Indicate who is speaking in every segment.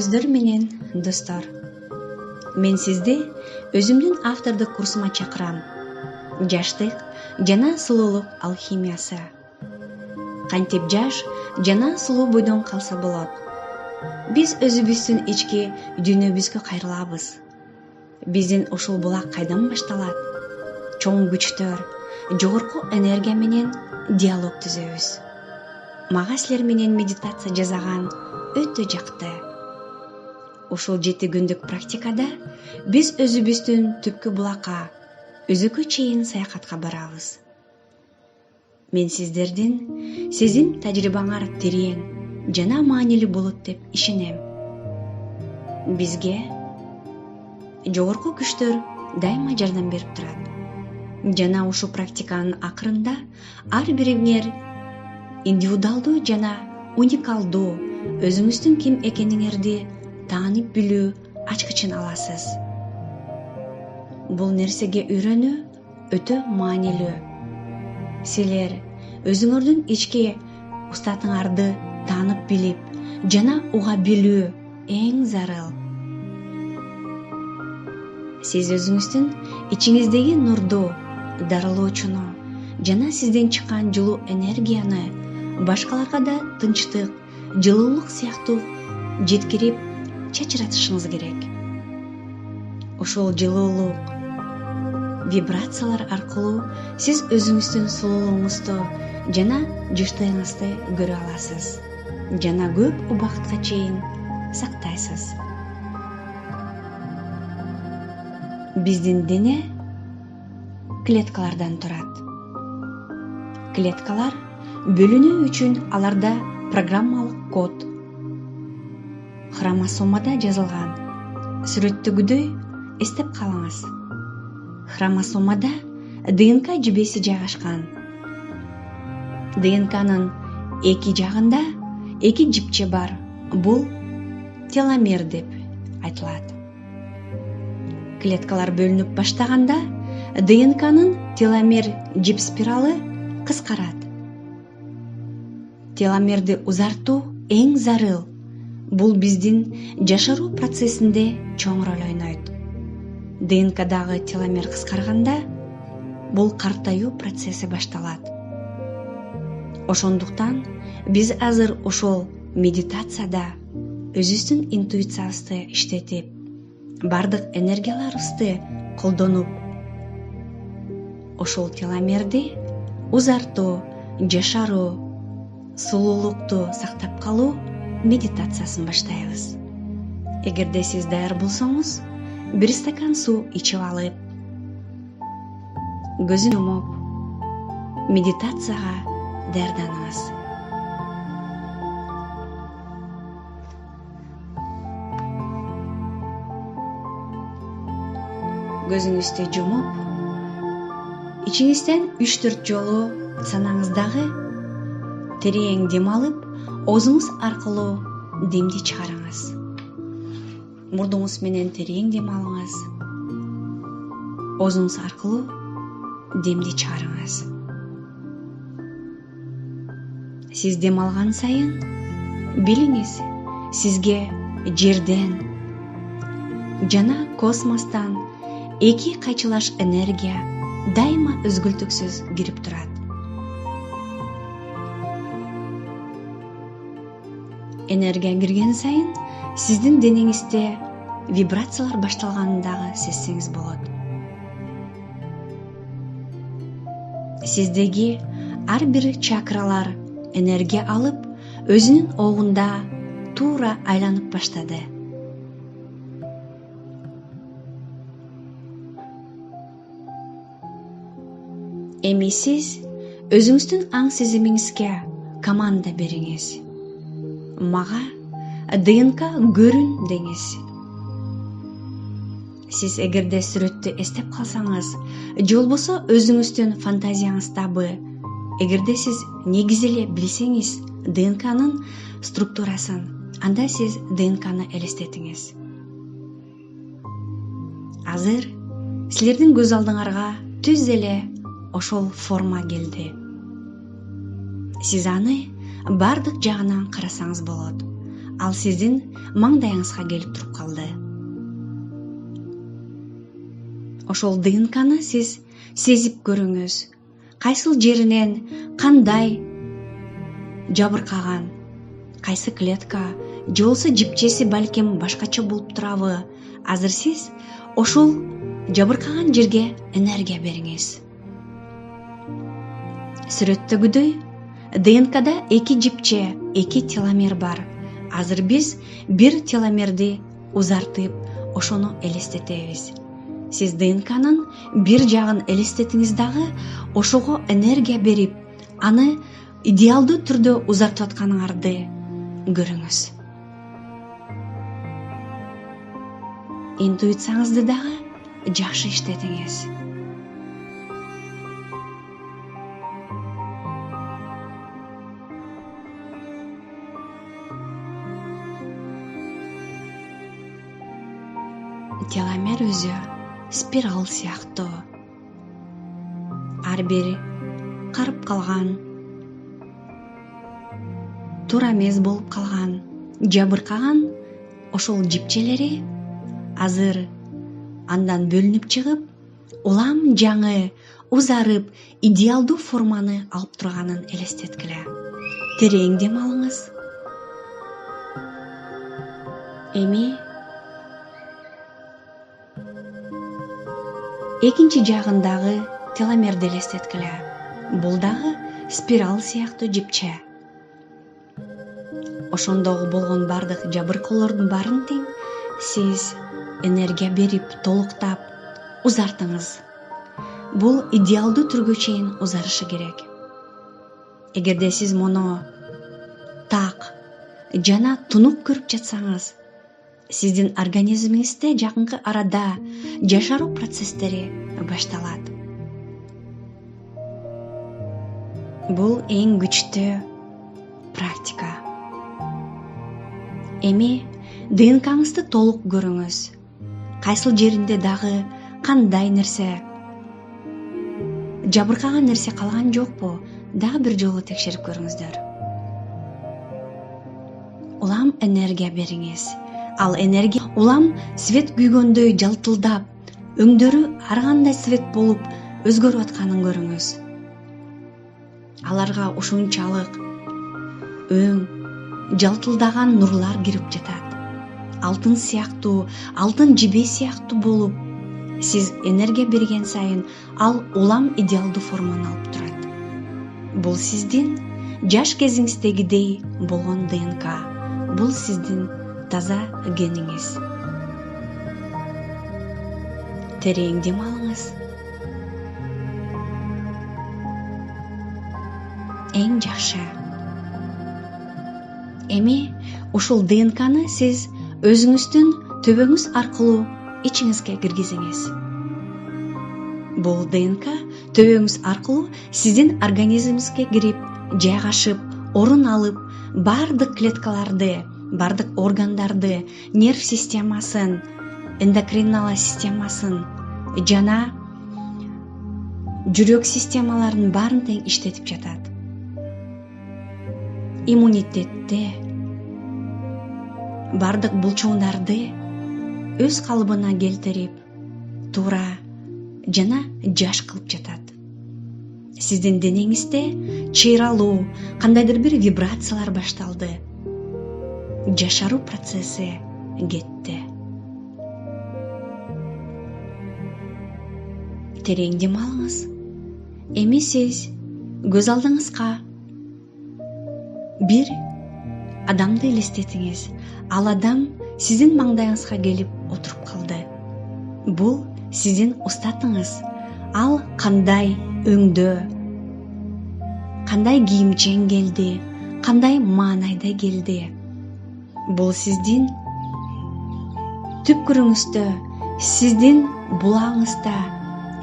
Speaker 1: Көздөр менен достор. Мен сизди өзүмдүн автордук курсума чакырам. Жаштык жана сулуулук алхимиясы. Кантип жаш жана сулуу бойдон калса болот? Биз өзүбүздүн ички дүйнөбүзгө кайрылабыз. Биздин ушул булак кайдан башталат? Чоң күчтөр, жогорку энергия менен диалог түзөбүз. Мага силер менен медитация жасаган өтө жакты. Ушул 7 күндүк практикада биз өзүбүздүн түпкү булакка, өзүккө чейин саякатка барабыз. Мен сиздердин сезим тажрыйбаңар терең жана маанилүү болот деп ишенем. Бизге жогорку күчтөр дайыма жардам берип турат. Жана ушул практиканын акырында ар бириңер индивидуалдуу жана уникалдуу өзүңүздүн ким экениңерди таанып билүү ачкычын аласыз. Бул нерсеге үйрөнүү өтө маанилүү. Силер өзүңөрдүн ички устатыңарды таанып билип жана уга билүү эң зарыл. Сиз өзүңүздүн ичиңиздеги нурду, дарылоочуну жана сизден чыккан жылуу энергияны башкаларга да тынчтык, жылуулук сыяктуу жеткирип чачыратышыңыз керек. Ошол жылуулук вибрациялар аркылуу сиз өзүңүздүн сулуулугуңузду жана жыштыгыңызды көрө аласыз жана көп убакытка чейин сактайсыз. Биздин дене клеткалардан турат. Клеткалар бөлүнүү үчүн аларда программалык код хромосомада жазылган. Сүрөттөгүдөй эстеп калыңыз. Хромосомада ДНК жибеси жайгашкан. ДНКнын эки жагында эки жипче бар. Бул теломер деп айтылат. Клеткалар бөлүнүп баштаганда ДНКнын теломер жип спиралы кыскарат. Теломерди узартуу эң зарыл. Бул биздин жашаруу процессинде чоң роль ойнойт. ДНКдагы теломер кыскарганда бул картаюу процесси башталат. Ошондуктан биз азыр ошол медитацияда өзүбүздүн интуициябызды иштетип, бардык энергияларыбызды колдонуп, ошол теломерди узартуу, жашаруу, сулуулукту сактап калуу медитациясын баштайбыз. Эгерде сиз даяр болсоңуз, бир стакан суу ичип алып, көзүн жумуп, медитацияга даярданыңыз. Көзүңүздү жумуп, ичиңизден 3-4 жолу санаңыздагы терең дем алып, оозуңуз аркылуу демди чыгарыңыз. Мурдуңуз менен терең дем алыңыз. Оозуңуз аркылуу демди чыгарыңыз. Сиз дем алган сайын билиңиз, сизге жерден жана космостон эки кайчылаш энергия дайыма өзгөлтүксүз кирип турат. Энергия кирген сайын сиздин денеңизде вибрациялар башталганын дагы сезсеңиз болот. Сиздеги ар бир чакралар энергия алып, өзүнүн огунда туура айланып баштады. Эми сиз өзүңүздүн аң сезимиңизге команда бериңиз. Мага ДНК көрүн деңиз. Сиз эгерде сүрөттү эстеп калсаңыз, же болбосо өзүңүздүн фантазияңыздабы, эгерде сиз негизи эле билсеңиз ДНКнын структурасын, анда сиз ДНКны элестетиңиз. Азыр силердин көз алдыңарга түз эле ошол форма келди. Сиз аны бардык жагынан карасаңыз болот. ал сиздин маңдайыңызга келип туруп калды. Ошол ДНКны сиз сезип көрүңүз. Кайсыл жеринен кандай жабыркаган, кайсы клетка же болбосо жипчеси балким башкача болуп турабы? Азыр сиз ошол жабыркаган жерге энергия бериңиз. Сүрөттөгүдөй ДНКда 2 жипче, 2 теломер бар. Азыр биз бир теломерди узартып, ошону элестетебиз. Сиз ДНКнын бир жагын элестетиңиз дагы, ошого энергия берип, аны идеалдуу түрдө узартып атканыңарды көрүңүз. Интуицияңызды дагы жакшы иштетиңиз. Теломер өзү спираль сыяктуу. Ар бири карып калган, туура эмес болуп калган, жабыркаган ошол жипчелери азыр андан бөлүнүп чыгып, улам жаңы, узарып, идеалдуу форманы алып турганын элестеткиле. Терең дем алыңыз. Эми экинчи жагындагы теломерди элестеткиле. Бул дагы спираль сыяктуу жипче. Ошондогу болгон бардык жабыркоолордун баарын тең сиз энергия берип, толуктап, узартыңыз. Бул идеалдуу түргө чейин узарышы керек. Эгерде сиз муну так жана тунук көрүп жатсаңыз, сиздин организмиңизде жакынкы арада жашаруу процесстери башталат. Бул эң күчтүү практика. Эми ДНКңызды толук көрүңүз. Кайсыл жеринде дагы кандай нерсе, жабыркаган нерсе калган жокпу? Дагы бир жолу текшерип көрүңүздөр. Улам энергия бериңиз. Ал энергия улам свет күйгөндөй жалтылдап, өңдөрү ар кандай свет болуп өзгөрүп атканын көрүңүз. Аларга ушунчалык өң, жалтылдаган нурлар кирип жатат. Алтын сыяктуу, алтын жебе сыяктуу болуп, сиз энергия берген сайын ал улам идеалдуу форманы алып турат. Бул сиздин жаш кезиңиздегидей болгон ДНК. Бул сиздин таза гениңиз. Терең дем алыңыз. Эң жакшы. Эми ушул ДНКны сиз өзүңүздүн төбөңүз аркылуу ичиңизге киргизиңиз. Бул ДНК төбөңүз аркылуу сиздин организмиңизге кирип, жайгашып, орун алып, бардык клеткаларды, бардык органдарды, нерв системасын, эндокриналла системасын жана жүрөк системаларын баарын тең иштетип жатат. Иммунитетти, бардык булчуңдарды өз калыбына келтирип, туура жана жаш кылып жатат. Сиздин денеңизде чыйралуу, кандайдыр бир вибрациялар башталды. Жашаруу процесси кетти. Терең дем алыңыз. Эми сиз көз алдыңызга бир адамды элестетиңиз. Ал адам сиздин маңдайыңызга келип отуруп калды. Бул сиздин устатыңыз. Ал кандай өңдө, кандай кийимчен келди, кандай маанайда келди. Бул сиздин түпкүрүңүздө, сиздин булаңызда,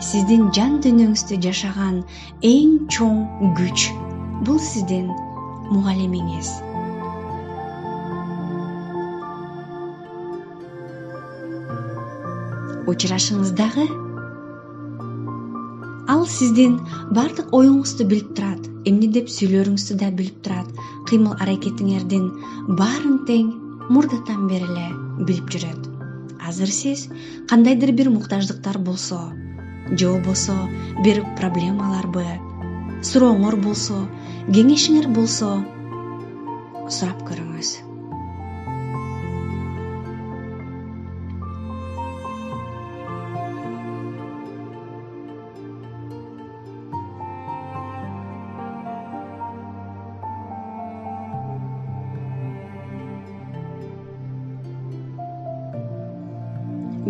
Speaker 1: сиздин жан дүйнөңүздө жашаган эң чоң күч. Бул сиздин мугалимиңиз. Учурашыңыздагы ал сиздин бардык оюңузду билип турат, эмне деп сүйлөрүңүздү да билип турат, кыймыл аракетиңердин баарын тең мурдатан бери эле билип жүрөт. Азыр сиз кандайдыр бир муктаждыктар болсо, же болбосо бир проблемаларбы, сурооңор болсо, кеңешиңер болсо, сурап көрүңүз.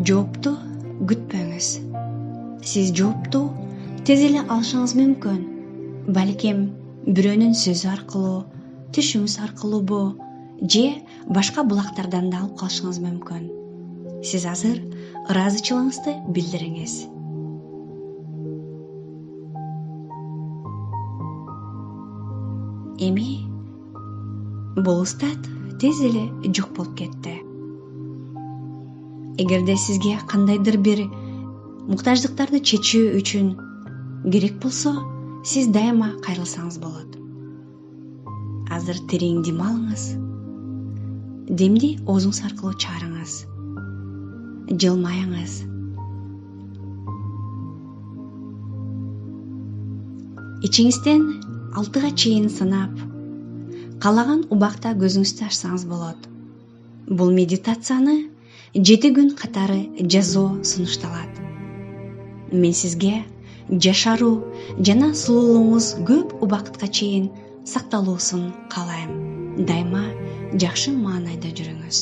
Speaker 1: Жоопту күтпөңүз. Сиз жоопту тез эле алышыңыз мүмкүн. Балким бирөөнүн сөзү аркылуу, түшүңүз аркылуубу, же башка булактардан да алып калышыңыз мүмкүн. Сиз азыр ыраазычылыгыңызды билдириңиз. Эми бул устат тез эле жок болуп кетти. Эгерде сизге кандайдыр бир муктаждыктарды чечүү үчүн керек болсо, сиз дайыма кайрылсаңыз болот. Азыр терең дем алыңыз. Демди оозуңуз аркылуу чыгарыңыз. Жылмайыңыз. Ичиңизден 6 чейин санап, каалаган убакта көзүңүздү ачсаңыз болот. Бул медитацияны 7 күн катары жазуу сунушталат. Мен сизге жашаруу жана сулуулугуңуз көп убакытка чейин сакталуусун каалайм. Дайыма жакшы маанайда жүрүңүз.